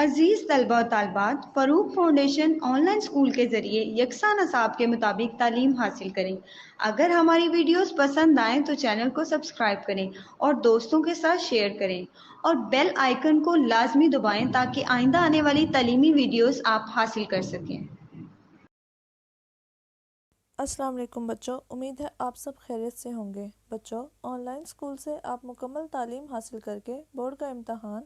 अजीज़ तलबा और तालबात, Farooq foundation online school के ज़रिए यकसा नसाब के मुताबिक तालीम हासिल करें। अगर हमारी वीडियोस पसंद आएँ तो चैनल को सब्सक्राइब करें और दोस्तों के साथ शेयर करें और बेल आइकन को लाजमी दबाएं ताकि आइंदा आने वाली तालीमी वीडियोस आप हासिल कर सकें। अस्सलाम वालेकुम बच्चों, उम्मीद है आप सब खैरियत से होंगे। बच्चों, ऑनलाइन स्कूल से आप मुकम्मल तालीम हासिल करके बोर्ड का इम्तहान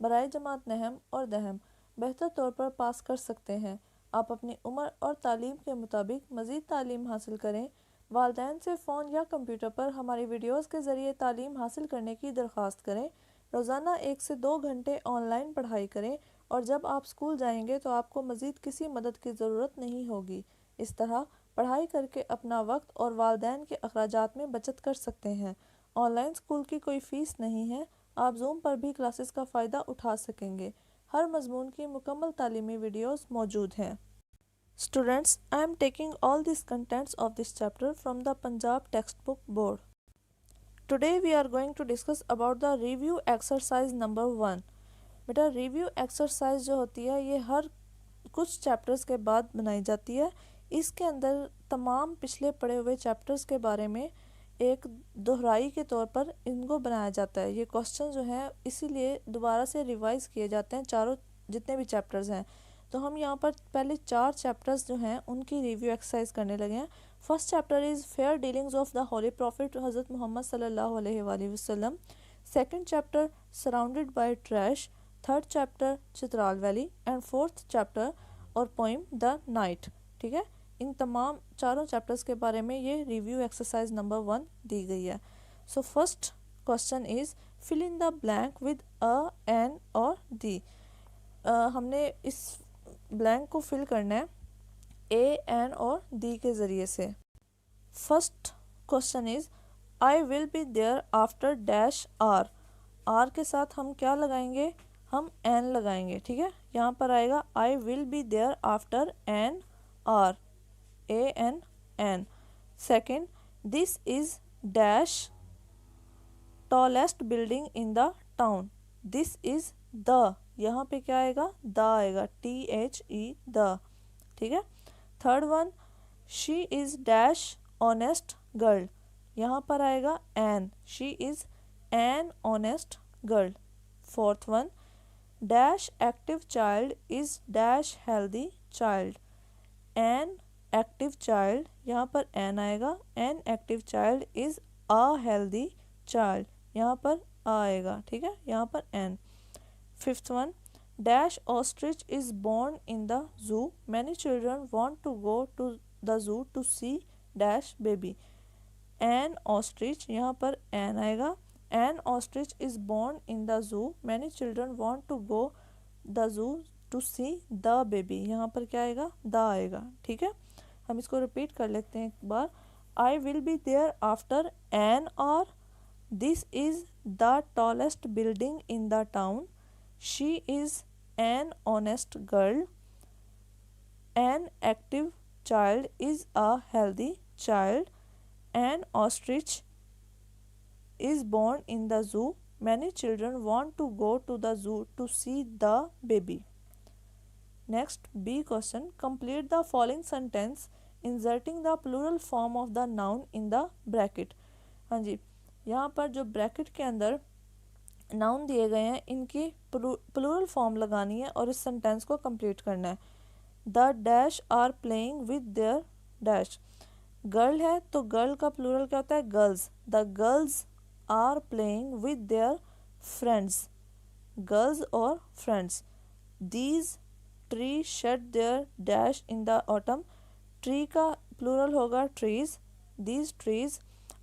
बराए जमात नहम और दहम बेहतर तौर पर पास कर सकते हैं। आप अपनी उम्र और तालीम के मुताबिक मज़ीद तालीम हासिल करें। वालिदैन से फ़ोन या कंप्यूटर पर हमारी वीडियोज़ के ज़रिए तालीम हासिल करने की दरख्वास्त करें। रोज़ाना 1 से 2 घंटे ऑनलाइन पढ़ाई करें और जब आप स्कूल जाएंगे तो आपको मज़ीद किसी मदद की ज़रूरत नहीं होगी। इस तरह पढ़ाई करके अपना वक्त और वालिदैन के अखराजात में बचत कर सकते हैं। ऑनलाइन स्कूल की कोई फ़ीस नहीं है। आप जूम पर भी क्लासेस का फ़ायदा उठा सकेंगे। हर मजमून की मुकम्मल तालीमी वीडियोस मौजूद हैं। Students, I am taking all this contents of this chapter from the Punjab text book board. Today we are going to discuss about the review exercise number 1। बेटा, रिव्यू एक्सरसाइज जो होती है ये हर कुछ चैप्टर्स के बाद बनाई जाती है। इसके अंदर तमाम पिछले पढ़े हुए चैप्टर्स के बारे में एक दोहराई के तौर पर इनको बनाया जाता है। ये क्वेश्चन जो हैं इसीलिए दोबारा से रिवाइज किए जाते हैं, चारों जितने भी चैप्टर्स हैं। तो हम यहाँ पर पहले 4 चैप्टर्स जो हैं उनकी रिव्यू एक्सरसाइज करने लगे हैं। First chapter is fair dealings of the holy prophet हज़रत मोहम्मद सल्लल्लाहु अलैहि वसल्लम। Second chapter surrounded by trash. Third chapter Chitral valley and fourth chapter और पोइम द नाइट। ठीक है, इन तमाम चारों चैप्टर्स के बारे में ये रिव्यू एक्सरसाइज नंबर 1 दी गई है। So first question is fill in the blank with a, an और दी। हमने इस ब्लैंक को फिल करना है ए, एन और दी के ज़रिए से। First question is I will be there after dash R. R के साथ हम क्या लगाएंगे? हम एन लगाएंगे। ठीक है, यहाँ पर आएगा I will be there after an R, A N N. Second, this is dash tallest building in the town. This is the, यहाँ पे क्या आएगा? द आएगा, THE द। ठीक है। Third one, she is dash honest girl. यहाँ पर आएगा an, she is an honest girl. Fourth one, dash active child is dash healthy child. An active child, यहाँ पर एन आएगा, an active child is a healthy child. यहाँ पर आएगा। ठीक है, यहाँ पर an. Fifth one, dash ostrich is born in the zoo. Many children want to go to the zoo to C dash baby. An ostrich, यहाँ पर an आएगा, an ostrich is born in the zoo. Many children want to go the zoo to see the baby. यहाँ पर क्या आएगा? The आएगा। ठीक है, हम इसको रिपीट कर लेते हैं एक बार। I will be there after an hour. This is the tallest building in the town. She is an honest girl. An active child is a healthy child. An ostrich is born in the zoo. Many children want to go to the zoo to see the baby. Next, B question. Complete the following sentence inserting the plural form of the noun in the bracket. हाँ जी, यहाँ पर जो bracket के अंदर noun दिए गए हैं इनकी प्लूरल फॉर्म लगानी है और इस सेंटेंस को कंप्लीट करना है। The dash are playing with their dash. Girl है तो गर्ल का प्लूरल क्या होता है? Girls. The girls are playing with their friends. Girls और friends. These tree shed their dash in the autumn. Tree का प्लूरल होगा ट्रीज, दीज ट्रीज।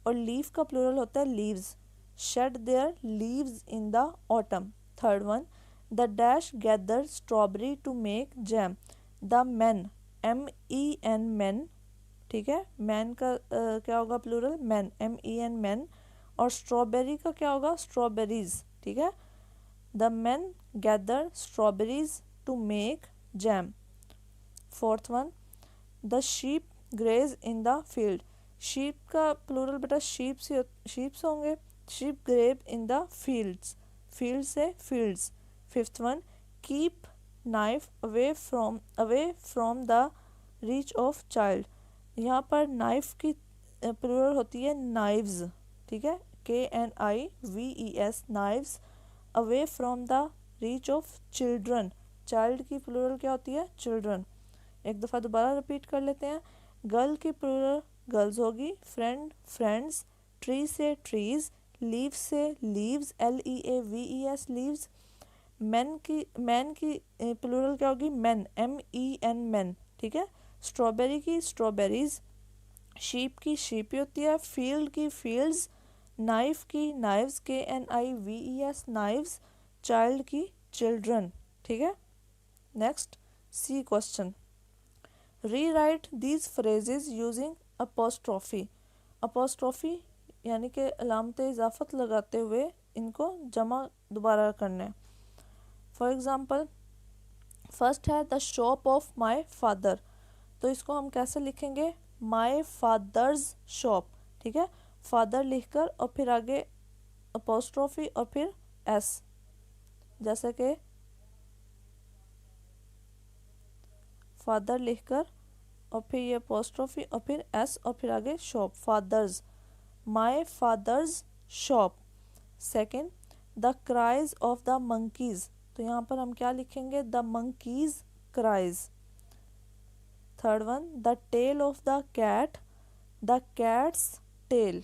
और लीफ का प्लूरल होता है leaves. Shed their leaves in the autumn. Third one, the dash gather strawberry to make jam. The man, MEN men. ठीक है, man का क्या होगा प्लूरल? Men, MEN men. और स्ट्रॉबेरी का क्या होगा? स्ट्रॉबेरीज। ठीक है, the man gather strawberries to make jam. Fourth one, the sheep graze in the field. Sheep का प्लूरल बेटा शीप्स होंगे। Sheep graze in the fields, field से fields. Fifth one, keep knife away from the reach of child. यहाँ पर knife की plural होती है knives, ठीक है, KNIVES, knives. Away from the reach of children, child की प्लूरल क्या होती है? चिल्ड्रन। एक दफ़ा दोबारा रिपीट कर लेते हैं। गर्ल की प्लूरल गर्ल्स होगी, फ्रेंड फ्रेंड्स, ट्री से ट्रीज, लीव्स से लीव्स, LEAVES लीव्स। मैन की प्लूरल क्या होगी? मैन, MEN मैन, ठीक है। स्ट्रॉबेरी की स्ट्रॉबेरीज, शीप की शीप होती है, फील्ड की फील्ड्स, नाइफ की नाइव्स, KNIVES नाइव्स, चाइल्ड की चिल्ड्रन, ठीक है। Next C question, rewrite these phrases using apostrophe. Apostrophe यानी कि अलामत इजाफत लगाते हुए इनको जमा दोबारा करना है। फॉर एग्ज़ाम्पल, फर्स्ट है the shop of my father, तो इसको हम कैसे लिखेंगे? माई फादर्स शॉप, ठीक है। फादर लिखकर और फिर आगे अपोस्ट्रॉफी और फिर एस, जैसे कि फादर लिखकर और फिर ये अपोस्ट्रॉफी और फिर एस और फिर आगे shop, father's, my father's shop. Second, the cries of the monkeys, तो यहाँ पर हम क्या लिखेंगे? The monkeys' cries. Third one, the tail of the cat, the cat's tail,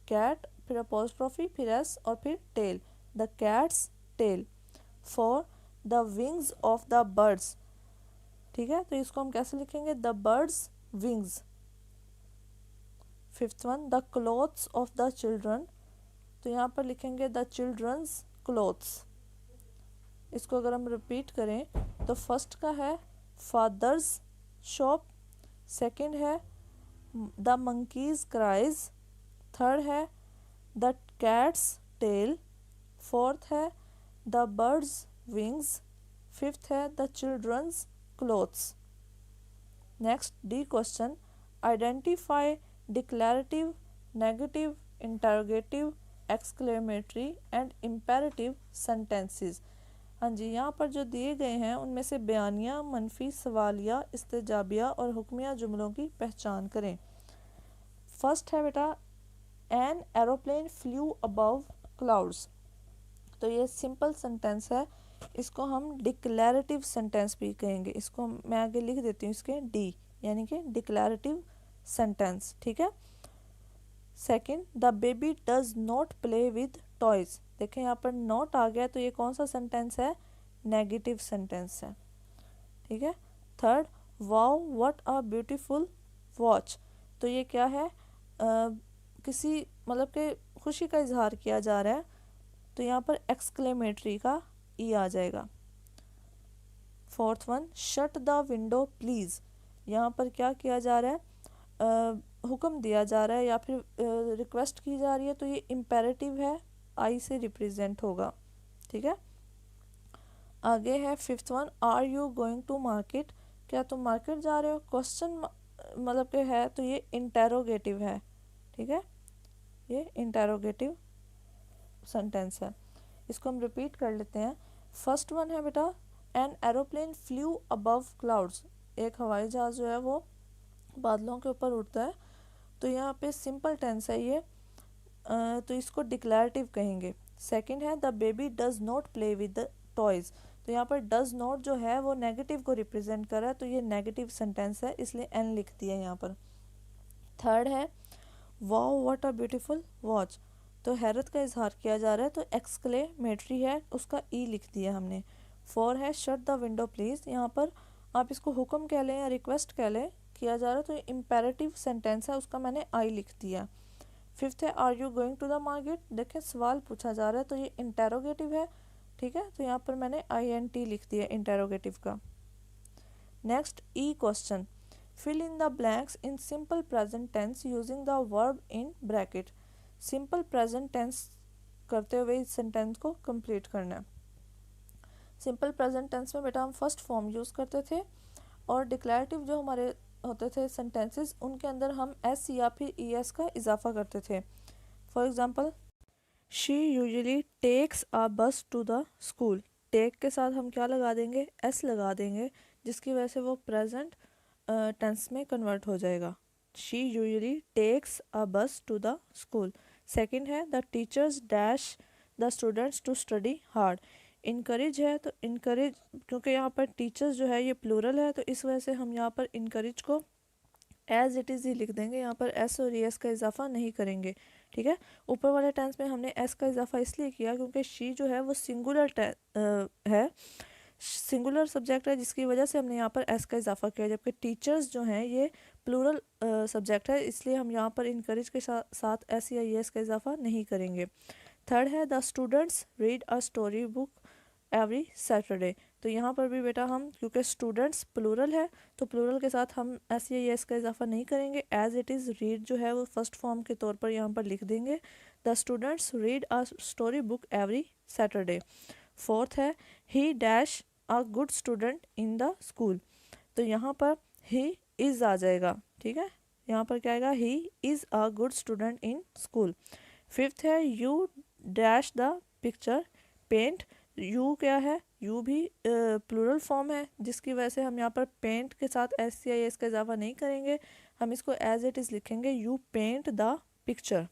cat फिर अपोस्ट्रॉफी फिर एस और फिर tail, the cat's tail. Four, the wings of the birds, ठीक है, तो इसको हम कैसे लिखेंगे? The birds' wings. Fifth one, the clothes of the children, तो यहाँ पर लिखेंगे द चिल्ड्रंस क्लोथ्स। इसको अगर हम रिपीट करें तो फर्स्ट का है फादर्स शॉप, सेकंड है द मंकीज क्राइज, थर्ड है द कैट्स टेल, फोर्थ है द बर्ड्स विंग्स, फिफ्थ है the children's clothes. Next D question, identify declarative, negative, interrogative, exclamatory and imperative sentences. हाँ जी, यहाँ पर जो दिए गए हैं उनमें से बयानिया, मनफी, सवालिया, इस्तेजाबिया और हुक्मिया जुमलों की पहचान करें। फर्स्ट है बेटा, an aeroplane flu above clouds, तो ये सिंपल सेंटेंस है, इसको हम डिक्लेरेटिव सेंटेंस भी कहेंगे। इसको मैं आगे लिख देती हूँ, इसके डी यानी कि डिक्लेरेटिव सेंटेंस, ठीक है। Second, the baby does not play with toys, देखें यहाँ पर नॉट आ गया, तो ये कौन सा सेंटेंस है? नेगेटिव सेंटेंस है, ठीक है। Third, wow what a beautiful watch, तो ये क्या है? किसी मतलब के खुशी का इजहार किया जा रहा है, तो यहाँ पर एक्सक्लेमेटरी का ई आ जाएगा। Fourth one, shut the window please, यहाँ पर क्या किया जा रहा है? हुक्म दिया जा रहा है या फिर रिक्वेस्ट की जा रही है, तो ये इम्पेरेटिव है, आई से रिप्रेजेंट होगा, ठीक है। आगे है fifth one, are you going to market, क्या तुम मार्केट जा रहे हो? क्वेश्चन मतलब के है, तो ये इंटेरोगेटिव है, ठीक है, ये इंटेरोगेटिव सेंटेंस है। इसको हम रिपीट कर लेते हैं। फर्स्ट वन है बेटा, an aeroplane flu above clouds, एक हवाई जहाज़ जो है वो बादलों के ऊपर उड़ता है, तो यहाँ पे सिंपल टेंस है ये, तो इसको डिक्लेरेटिव कहेंगे। सेकंड है the baby does not play with the toys, तो यहाँ पर डज नॉट जो है वो नेगेटिव को रिप्रेजेंट कर रहा है, तो ये नेगेटिव सेंटेंस है, इसलिए एन लिख दिया यहाँ पर। थर्ड है wow what a beautiful watch, तो हैरत का इजहार किया जा रहा है, तो एक्सक्लेमेटरी है, उसका ई लिख दिया हमने। फोर है शट द विंडो प्लीज़, यहाँ पर आप इसको हुक्म कह लें या रिक्वेस्ट कह लें, किया जा रहा है, तो ये इम्पेरेटिव सेंटेंस है, उसका मैंने आई लिख दिया। फिफ्थ है are you going to the market, देखें सवाल पूछा जा रहा है, तो ये इंटेरोगेटिव है, ठीक है, तो यहाँ पर मैंने INT लिख दिया इंटेरोगेटिव का। Next E question, fill in the blanks in simple present tense using the verb in bracket, simple present tense करते हुए इस सेंटेंस को कंप्लीट करना है। सिंपल प्रेजेंट टेंस में बेटा हम फर्स्ट फॉर्म यूज़ करते थे, और डिक्लेरेटिव जो हमारे होते थे सेंटेंसेस, उनके अंदर हम एस या फिर ES का इजाफा करते थे। For example, she usually takes a bus to the school, take के साथ हम क्या लगा देंगे, एस लगा देंगे, जिसकी वजह से वो प्रेजेंट टेंस में कन्वर्ट हो जाएगा। She usually takes a bus to the school. Second है the teachers dash the students to study hard. Encourage है तो इनकरेज, क्योंकि यहाँ पर टीचर्स जो है ये प्लूरल है, तो इस वजह से हम यहाँ पर इनकरेज को एज इट इज़ ही लिख देंगे, यहाँ पर एस और एस का इजाफा नहीं करेंगे। ठीक है, ऊपर वाले टेंस में हमने एस का इजाफा इसलिए किया क्योंकि शी जो है वो सिंगुलर है, सिंगुलर सब्जेक्ट है, जिसकी वजह से हमने यहाँ पर एस का इजाफा किया, जबकि टीचर्स जो हैं ये प्लूरल सब्जेक्ट है, इसलिए हम यहाँ पर इनकरेज के साथ एस या एस का इजाफा नहीं करेंगे। थर्ड है the students read a story book every Saturday. तो यहाँ पर भी बेटा हम, क्योंकि स्टूडेंट्स प्लूरल है, तो प्लूरल के साथ हम एस या एस का इजाफा नहीं करेंगे, एज इट इज़ रीड जो है वो फर्स्ट फॉर्म के तौर पर यहाँ पर लिख देंगे, the students read a story book every Saturday. Fourth है he dash a good student in the school. तो यहाँ पर ही इज़ आ जाएगा। ठीक है, यहाँ पर क्या आएगा, he is a good student in school. Fifth है you dash the picture paint. You क्या है, यू भी प्लूरल फॉर्म है, जिसकी वजह से हम यहाँ पर पेंट के साथ एस या एस का इजाफा नहीं करेंगे, हम इसको एज इट इज़ लिखेंगे, यू पेंट द पिक्चर।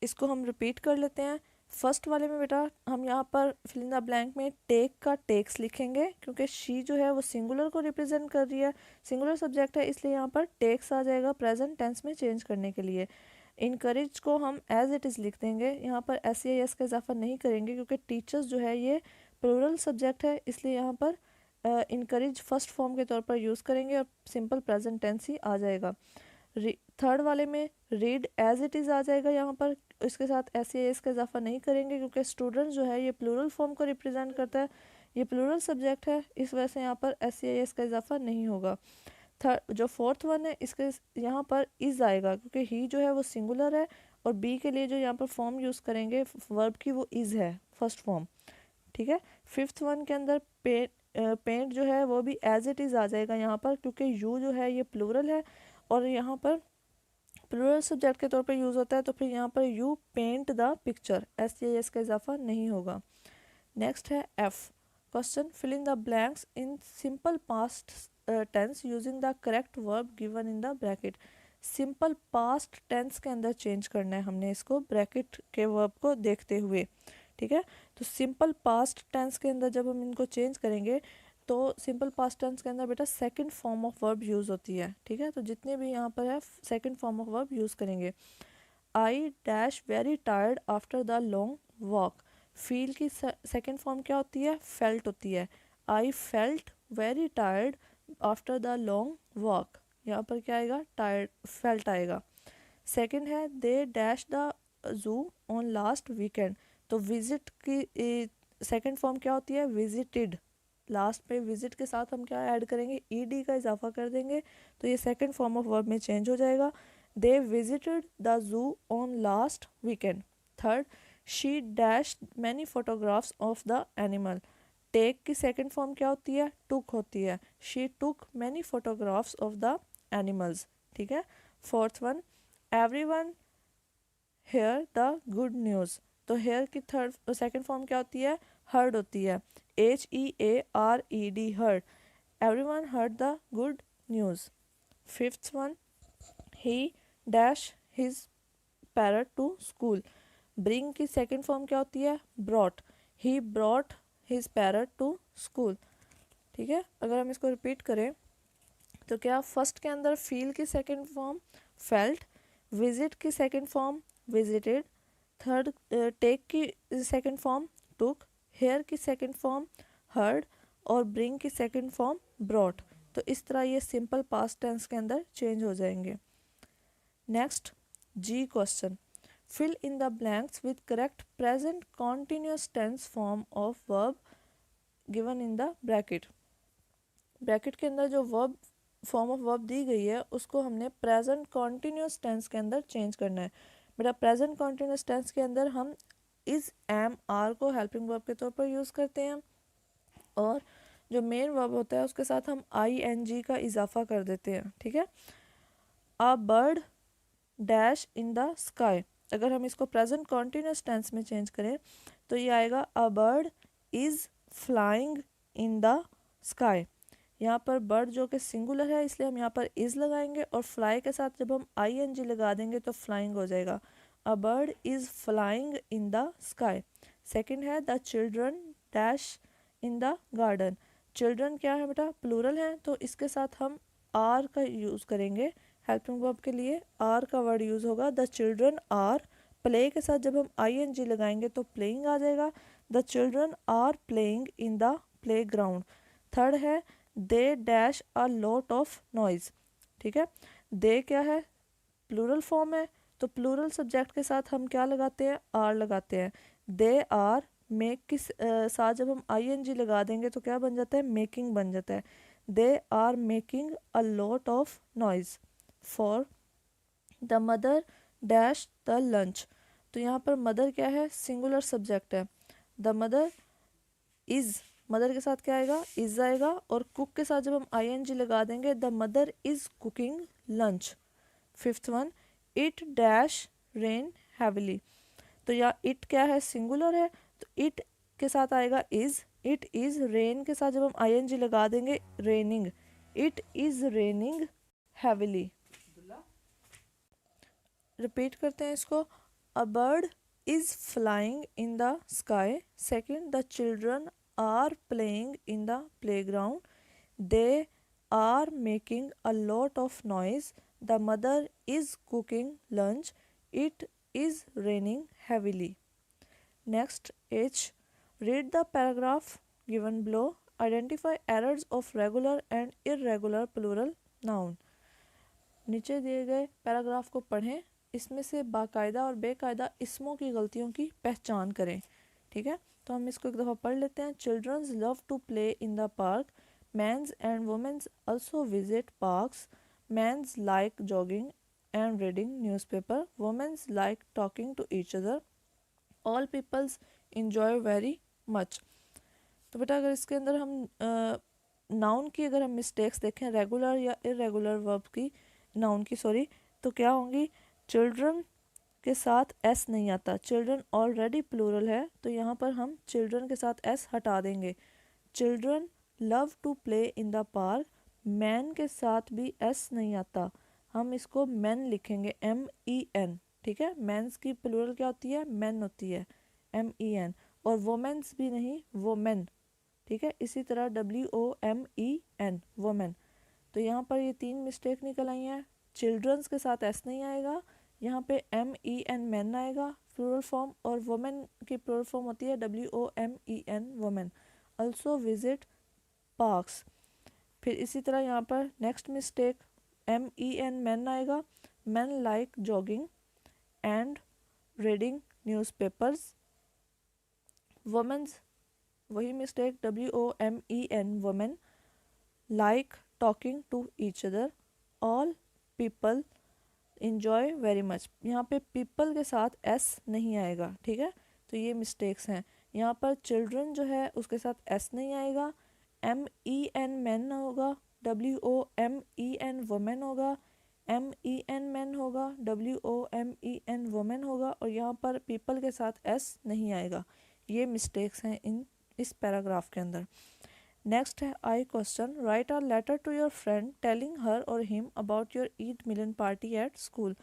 इसको हम रिपीट कर लेते हैं। फर्स्ट वाले में बेटा हम यहाँ पर फिल इन द ब्लैंक में टेक का टेक्स लिखेंगे, क्योंकि शी जो है वो सिंगुलर को रिप्रेजेंट कर रही है, सिंगुलर सब्जेक्ट है, इसलिए यहाँ पर टेक्स आ जाएगा प्रेजेंट टेंस में चेंज करने के लिए। इनकरेज को हम एज इट इज़ लिख देंगे, यहाँ पर एस या एस का इजाफा नहीं करेंगे, क्योंकि टीचर्स जो है ये प्लूरल सब्जेक्ट है, इसलिए यहाँ पर इनकरेज फर्स्ट फॉर्म के तौर पर यूज़ करेंगे और सिंपल प्रेजेंट टेंस ही आ जाएगा। थर्ड वाले में रीड एज इट इज़ आ जाएगा, यहाँ पर इसके साथ एस या एस का इजाफा नहीं करेंगे, क्योंकि स्टूडेंट जो है ये प्लूरल फॉर्म को रिप्रेजेंट करता है, ये प्लूरल सब्जेक्ट है, इस वजह से यहाँ पर एस या एस का इजाफा नहीं होगा। थर्ड जो फोर्थ वन है, इसके यहाँ पर इज़ आएगा, क्योंकि ही जो है वो सिंगुलर है, और बी के लिए जो यहाँ पर फॉर्म यूज़ करेंगे वर्ब की वो इज़ है, फर्स्ट फॉर्म। ठीक है, फिफ्थ वन के अंदर पेंट जो है वो भी एज इट इज़ आ जाएगा यहाँ पर, क्योंकि यू जो है ये प्लूरल है और यहाँ पर प्लूरल सब्जेक्ट के तौर पर यूज़ होता है, तो फिर यहाँ पर you paint the picture, S या एस का इजाफा नहीं होगा। नेक्स्ट है F question, fill in the blanks in simple past tense using the correct verb given in the bracket. Simple past tense के अंदर चेंज करना है हमने इसको, ब्रैकेट के वर्ब को देखते हुए। ठीक है, तो सिंपल पास्ट टेंस के अंदर जब हम इनको चेंज करेंगे, तो सिंपल पास्ट टेंस के अंदर बेटा second form of verb use होती है। ठीक है, तो जितने भी यहाँ पर है second form of verb use करेंगे। I dash very tired after the long walk. Feel की सेकंड फॉर्म क्या होती है, फेल्ट होती है। I felt very tired after the long walk, यहाँ पर क्या आएगा, टायर्ड फेल्ट आएगा। सेकंड है they dash the zoo on last weekend. तो विजिट की सेकंड फॉर्म क्या होती है, विजिटेड। लास्ट पे विजिट के साथ हम क्या ऐड करेंगे, ईडी का इजाफा कर देंगे, तो ये सेकंड फॉर्म ऑफ वर्ब में चेंज हो जाएगा। They visited the zoo on last weekend. Third, she dash many photographs of the animal. Take की सेकंड फॉर्म क्या होती है, टुक होती है। She took many photographs of the animals. ठीक है, fourth one, everyone hear the good news. तो hear की थर्ड सेकंड फॉर्म क्या होती है, हर्ड होती है, HEARED, heard. Everyone heard the good news. Fifth one, he dash his parrot to school. Bring की सेकंड फॉर्म क्या होती है, brought. He brought his parrot to school. ठीक है, अगर हम इसको रिपीट करें तो क्या, फर्स्ट के अंदर फील की सेकंड फॉर्म फेल्ट, विजिट की second form visited, third take की सेकंड फॉर्म टुक, हेयर की सेकंड फॉर्म हर्ड, और ब्रिंग की सेकंड फॉर्म ब्रॉट। तो इस तरह ये सिंपल पास्ट टेंस के अंदर चेंज हो जाएंगे। Next G question, fill in the blanks with correct present continuous tense form of verb given in the bracket. Bracket के अंदर जो वर्ब फॉर्म ऑफ वर्ब दी गई है उसको हमने प्रेजेंट कॉन्टिन्यूस टेंस के अंदर चेंज करना है। बेटा प्रेजेंट कॉन्टिन्यूस टेंस के अंदर हम इज एम आर को हेल्पिंग वर्ब के तौर पर यूज़ करते हैं, और जो मेन वर्ब होता है उसके साथ हम ING का इजाफा कर देते हैं। ठीक है, a bird dash in the sky. अगर हम इसको प्रेजेंट कॉन्टिन्यूस टेंस में चेंज करें तो ये आएगा, अ bird is flying in the sky. यहाँ पर बर्ड जो कि सिंगुलर है इसलिए हम यहाँ पर इज़ लगाएंगे और फ्लाई के साथ जब हम ing लगा देंगे तो फ्लाइंग हो जाएगा। A bird is flying in the sky. Second है the children dash in the garden. Children क्या है बेटा, प्लूरल है, तो इसके साथ हम आर का यूज़ करेंगे। हेल्पिंग वर्ब के लिए आर का वर्ड यूज़ होगा। द चिल्ड्रन आर, प्ले के साथ जब हम ing लगाएंगे तो प्लेइंग आ जाएगा। The children are playing in the play ground. Third है they dash a lot of noise. ठीक है, दे क्या है, प्लूरल फॉर्म है, तो प्लूरल सब्जेक्ट के साथ हम क्या लगाते हैं, आर लगाते हैं। दे आर मेक के साथ जब हम ing लगा देंगे तो क्या बन जाता है, मेकिंग बन जाता है। They are making a lot of noise. Four the mother dash the lunch. तो यहाँ पर मदर क्या है, सिंगुलर सब्जेक्ट है। द मदर इज़, मदर के साथ क्या आएगा, इज़ आएगा, और कुक के साथ जब हम ing लगा देंगे the mother is cooking lunch. Fifth one, it dash rain heavily. तो या इट क्या है, सिंगुलर है, तो इट के साथ आएगा इज़। इट इज़, रेन के साथ जब हम ing लगा देंगे raining. It is raining heavily. Repeat करते हैं इसको। A bird is flying in the sky. Second, the children are playing in the play ground. They are making a lot of noise. The mother is cooking lunch. It is raining heavily. Next H. Read the paragraph given below. Identify errors of regular and irregular plural noun. नीचे दिए गए paragraph को पढ़ें, इसमें से बाकायदा और बेकायदा इसमों की गलतियों की पहचान करें। ठीक है, तो हम इसको एक दफ़ा पढ़ लेते हैं। Childrens love to play in the park. Mans and womens also visit parks. Men's like jogging and reading newspaper. Women's like talking to each other. All peoples enjoy very much. तो बेटा अगर इसके अंदर हम नाउन की अगर हम mistakes देखें, रेगुलर या इरेगुलर वर्ब की, नाउन की सॉरी, तो क्या होंगी। चिल्ड्रन के साथ एस नहीं आता, चिल्ड्रन ऑलरेडी प्लूरल है, तो यहाँ पर हम चिल्ड्रन के साथ एस हटा देंगे। Children love to play in the park. Man के साथ भी एस नहीं आता, हम इसको मैन लिखेंगे, MEN। ठीक है, मैंस की प्लूरल क्या होती है, मैन होती है, MEN। और वोमेंस भी नहीं, वोमेन। ठीक है, इसी तरह WOMEN, वोमेन। तो यहाँ पर ये 3 मिस्टेक निकल आई हैं। चिल्ड्रंस के साथ एस नहीं आएगा, यहाँ पे MEN मैन आएगा प्लूरल फॉर्म, और वोमेन की प्लूरल फॉर्म होती है WOMEN, women. Also visit parks. फिर इसी तरह यहाँ पर नेक्स्ट मिस्टेक, MEN मैन आएगा, man like jogging and reading newspapers. Womens, वही mistake, WOMEN, women like talking to each other. All people enjoy very much. यहाँ पे पीपल के साथ एस नहीं आएगा। ठीक है, तो ये मिस्टेक्स हैं। यहाँ पर चिल्ड्रन जो है उसके साथ एस नहीं आएगा, MEN मैन होगा, WOMEN वुमेन होगा, MEN मैन होगा, WOMEN वुमेन होगा, और यहाँ पर पीपल के साथ एस नहीं आएगा। ये मिस्टेक्स हैं इस पैराग्राफ के अंदर। नेक्स्ट है I question. Write a letter to your friend telling her or him about your Eid Milan party at school.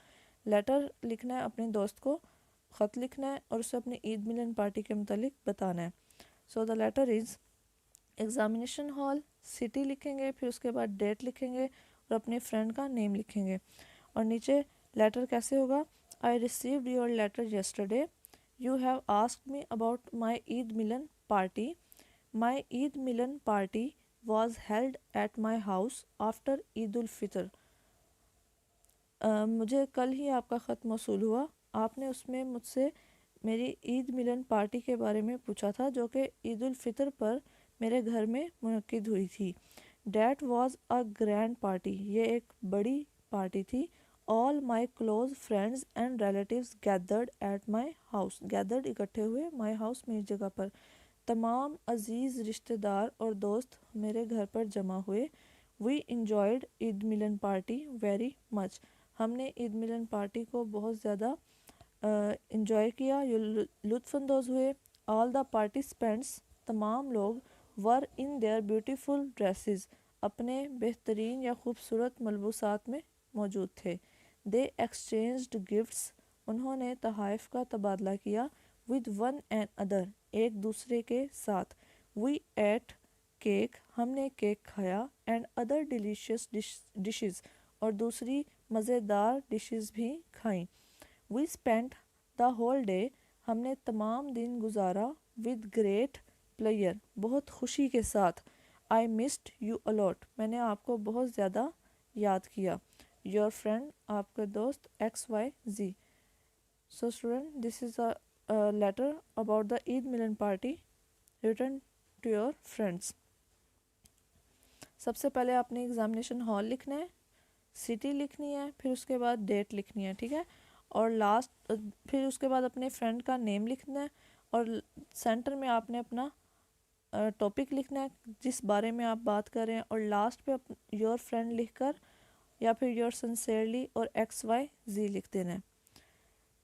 Letter लिखना है अपने दोस्त को, ख़त लिखना है और उसे अपनी ईद मिलन पार्टी के मुतालिक बताना है। So the letter is examination hall, city लिखेंगे, फिर उसके बाद डेट लिखेंगे और अपने फ्रेंड का नेम लिखेंगे। और नीचे लेटर कैसे होगा, I received your letter yesterday. You have asked me about my Eid Milan party. My Eid Milan party was held at my house after Eid ul-Fitr. मुझे कल ही आपका ख़त मौसूल हुआ, आपने उसमें मुझसे मेरी ईद मिलन पार्टी के बारे में पूछा था जो कि ईद उल फितर पर मेरे घर में मुनक्किद हुई थी। That was a grand party. ये एक बड़ी पार्टी थी। All my close friends and relatives gathered at my house. Gathered इकट्ठे हुए, my house मेरी जगह पर। तमाम अजीज़ रिश्तेदार और दोस्त मेरे घर पर जमा हुए। We enjoyed Eid Milan party very much. हमने ईद मिलन पार्टी को बहुत ज़्यादा इंजॉय किया, ये लुत्फ़अंदोज़ हुए। All the participants तमाम लोग वर इन देयर ब्यूटीफुल ड्रेसेस, अपने बेहतरीन या खूबसूरत मलबूसात में मौजूद थे। दे एक्सचेंज्ड गिफ्ट्स, उन्होंने तहाइफ का तबादला किया। विद वन एंड अदर, एक दूसरे के साथ। वी एट केक, हमने केक खाया। एंड अदर डिलीशियस डिशेस, और दूसरी मज़ेदार डिशेस भी खाईं। We spent the whole day, हमने तमाम दिन गुजारा। विद ग्रेट प्लेयर, बहुत खुशी के साथ। आई मिस्ड यू अलॉट, मैंने आपको बहुत ज़्यादा याद किया। योर फ्रेंड, आपका दोस्त XYZ। So student, this is a letter about the Eid Milan party written to your friends. सबसे पहले आपने एग्ज़ामिनेशन हॉल लिखना है, सिटी लिखनी है, फिर उसके बाद डेट लिखनी है, ठीक है। और लास्ट फिर उसके बाद अपने फ्रेंड का नेम लिखना है, और सेंटर में आपने अपना टॉपिक लिखना है जिस बारे में आप बात कर रहे हैं, और लास्ट पे योर फ्रेंड लिखकर या फिर योर सिंसेरली और XYZ लिख देना है।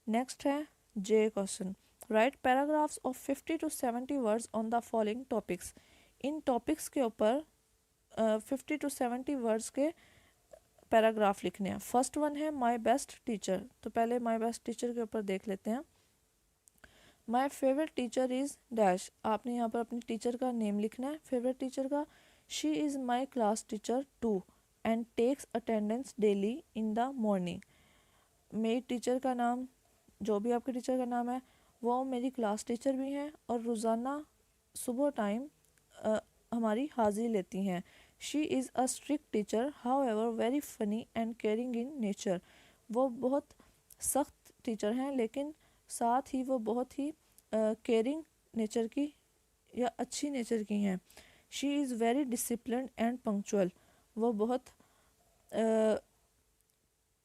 नेक्स्ट है J question. Write paragraphs of 50 to 70 words on the following topics. इन टॉपिक्स के ऊपर 50 to 70 वर्ड्स के पैराग्राफ लिखने हैं। फर्स्ट वन है माई बेस्ट टीचर, तो पहले माई बेस्ट टीचर के ऊपर देख लेते हैं। My favourite teacher is dash, आपने यहाँ पर अपनी टीचर का नेम लिखना है, फेवरेट टीचर का। She is my class teacher too and takes attendance daily in the morning. मेरी टीचर का नाम, जो भी आपके टीचर का नाम है, वो मेरी क्लास टीचर भी हैं और रोज़ाना सुबह टाइम हमारी हाज़िरी लेती हैं। She is a strict teacher, how ever very funny and caring in nature. वो बहुत सख्त टीचर हैं लेकिन साथ ही वो बहुत ही केयरिंग नेचर की या अच्छी नेचर की हैं। She is very disciplined and punctual, वो बहुत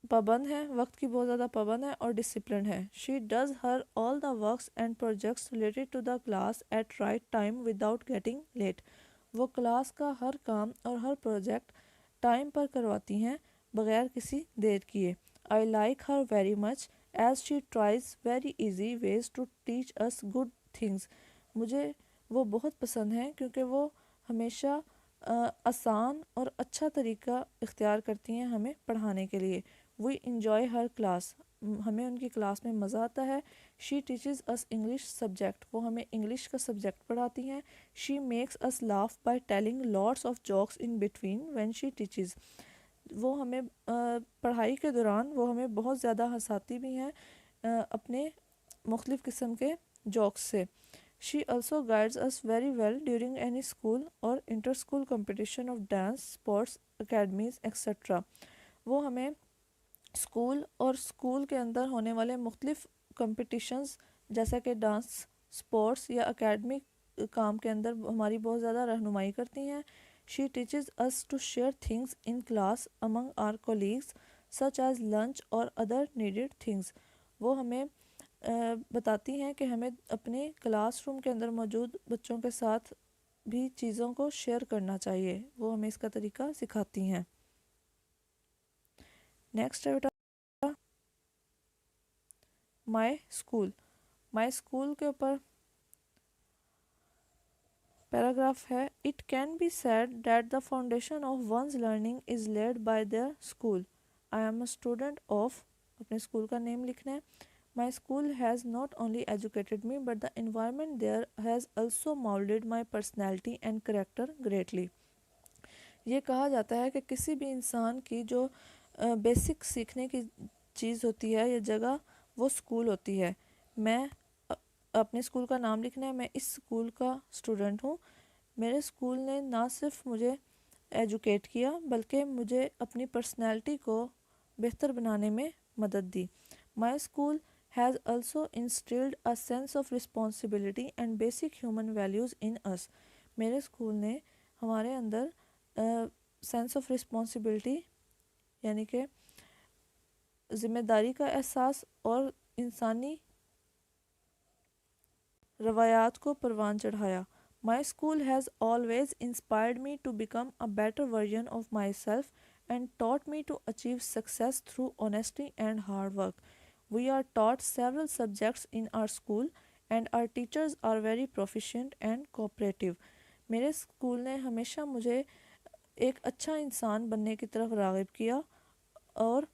पाबंद है, वक्त की बहुत ज़्यादा पाबंद है और डिसिप्लिन है। She does her all the works and projects related to the class at right time without getting late. वो क्लास का हर काम और हर प्रोजेक्ट टाइम पर करवाती हैं बगैर किसी देर किए। I like her very much as she tries very easy ways to teach us good things. मुझे वो बहुत पसंद है क्योंकि वो हमेशा आसान और अच्छा तरीका इख्तियार करती हैं हमें पढ़ाने के लिए। वी इंजॉय हर क्लास, हमें उनकी क्लास में मज़ा आता है। She teaches us English subject, वो हमें इंग्लिश का सब्जेक्ट पढ़ाती हैं। She makes us laugh by telling lots of jokes in between when she teaches. वो हमें पढ़ाई के दौरान वो हमें बहुत ज़्यादा हंसाती भी हैं अपने मुख्तलिफ़ किस्म के जोक्स से। She also guides us very well during any school और inter school competition of dance, sports, academies, etc. वो हमें स्कूल और स्कूल के अंदर होने वाले मुख्तलिफ competitions जैसा कि डांस, स्पोर्ट्स या अकेडमिक काम के अंदर हमारी बहुत ज़्यादा रहनुमाई करती हैं। She teaches us to share things in class among our colleagues such as lunch और other needed things। वो हमें बताती हैं कि हमें अपने क्लासरूम के अंदर मौजूद बच्चों के साथ भी चीज़ों को शेयर करना चाहिए, वो हमें इसका तरीका सिखाती हैं। नेक्स्ट है बेटा माई स्कूल। माई स्कूल के ऊपर पैराग्राफ है। It can be said that the foundation of one's learning is laid by their school. I am a student of, अपने स्कूल का नेम लिखना है। My school has not only educated me but the environment there has also molded my personality and character greatly। ये कहा जाता है कि किसी भी इंसान की जो बेसिक सीखने की चीज़ होती है या जगह वो स्कूल होती है। मैं अपने स्कूल का नाम लिखना है, मैं इस स्कूल का स्टूडेंट हूँ। मेरे स्कूल ने ना सिर्फ मुझे एजुकेट किया बल्कि मुझे अपनी पर्सनैलिटी को बेहतर बनाने में मदद दी। My school has also instilled a sense of responsibility and basic human values in us। मेरे स्कूल ने हमारे अंदर सेंस ऑफ रिस्पॉन्सिबिलिटी यानी कि ज़िम्मेदारी का एहसास और इंसानी रवायात को परवान चढ़ाया। My school has always inspired me to become a better version of myself and taught me to achieve success through honesty and hard work। We are taught several subjects in our school and our teachers are very proficient and cooperative. मेरे school ने हमेशा मुझे एक अच्छा इंसान बनने की तरफ राग़िब किया और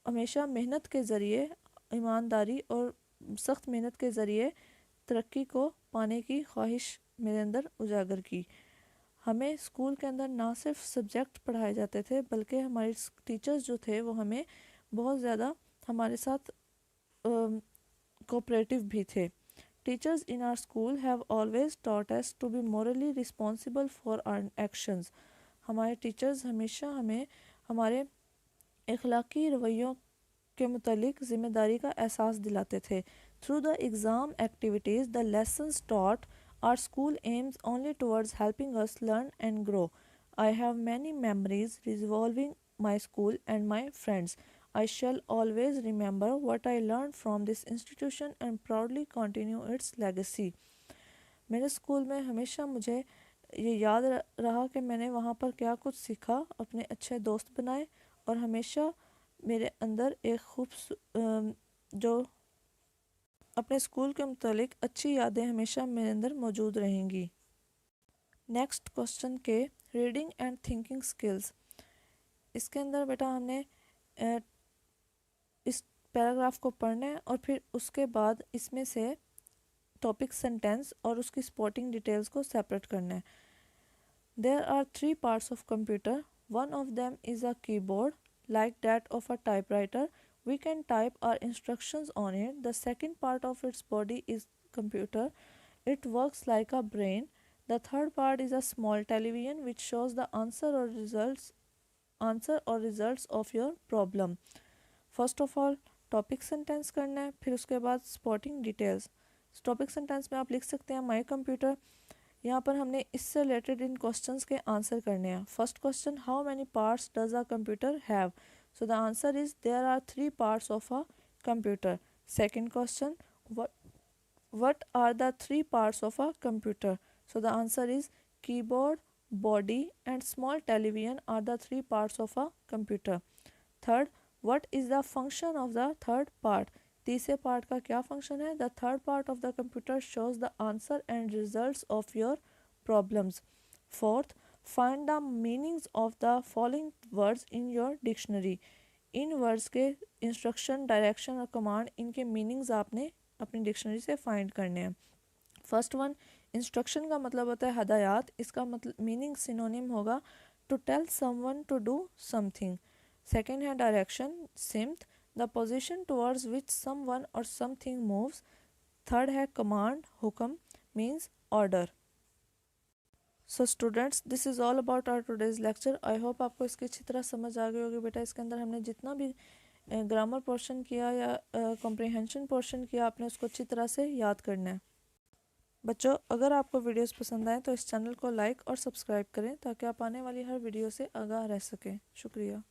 हमेशा मेहनत के ज़रिए, ईमानदारी और सख्त मेहनत के ज़रिए तरक्की को पाने की ख्वाहिश मेरे अंदर उजागर की। हमें स्कूल के अंदर ना सिर्फ सब्जेक्ट पढ़ाए जाते थे बल्कि हमारे टीचर्स जो थे वो हमें बहुत ज़्यादा हमारे साथ कोऑपरेटिव भी थे। Teachers in our school have always taught us to be morally responsible for our actions. हमारे टीचर्स हमेशा हमें हमारे इखलाकी रवैयों के मुतालिक ज़िम्मेदारी का एहसास दिलाते थे। Through the exam activities the lessons taught our school aims only towards helping us learn and grow. I have many memories revolving my school and my friends. I shall always remember what I learned from this institution and proudly continue its legacy. मेरे school में हमेशा मुझे ये याद रहा कि मैंने वहाँ पर क्या कुछ सीखा, अपने अच्छे दोस्त बनाए और हमेशा मेरे अंदर एक जो अपने स्कूल के मुतालिक अच्छी यादें हमेशा मेरे अंदर मौजूद रहेंगी। नेक्स्ट क्वेश्चन के रीडिंग एंड थिंकिंग स्किल्स। इसके अंदर बेटा हमने इस पैराग्राफ को पढ़ना है और फिर उसके बाद इसमें से टॉपिक सेंटेंस और उसकी स्पॉटिंग डिटेल्स को सेपरेट करना है। There are 3 parts of computer. One of them is a keyboard like that of a typewriter. We can type our instructions on it. The second part of its body is computer. It works like a brain. The third part is a small television which shows the answer or results of your problem. First of all topic sentence करना है, फिर उसके बाद spotting details. Topic sentence में आप लिख सकते हैं माई कंप्यूटर। यहाँ पर हमने इससे रिलेटेड इन क्वेश्चंस के आंसर करने हैं। First question, how many parts does a computer have? So the answer is there are 3 parts of a computer. Second question, what are the 3 parts of a computer? So the answer is keyboard, body and small television are the 3 parts of a computer. Third, what is the function of the third part? तीसरे part का क्या function है? The third part of the computer shows the answer and results of your problems. Fourth, find the meanings of the following words in your dictionary. In words के instruction, direction और command, इनके meanings आपने अपनी dictionary से find करने हैं। First one, instruction का मतलब होता है हदायत। इसका मतलब मीनिंग सिनोनिम होगा to tell someone to do something. Second है डायरेक्शन, सिम्त, the position towards which someone or something moves. Third है कमांड, हुक्म, means order. So students, this is all about our today's lecture. I hope आपको इसकी अच्छी तरह समझ आ गई होगी बेटा। इसके अंदर हमने जितना भी ग्रामर पोर्शन किया या कॉम्प्रिहेंशन पोर्शन किया, आपने उसको अच्छी तरह से याद करना है। बच्चों, अगर आपको वीडियोस पसंद आए तो इस चैनल को लाइक और सब्सक्राइब करें ताकि आप आने वाली हर वीडियो से आगाह रह सकें। शुक्रिया।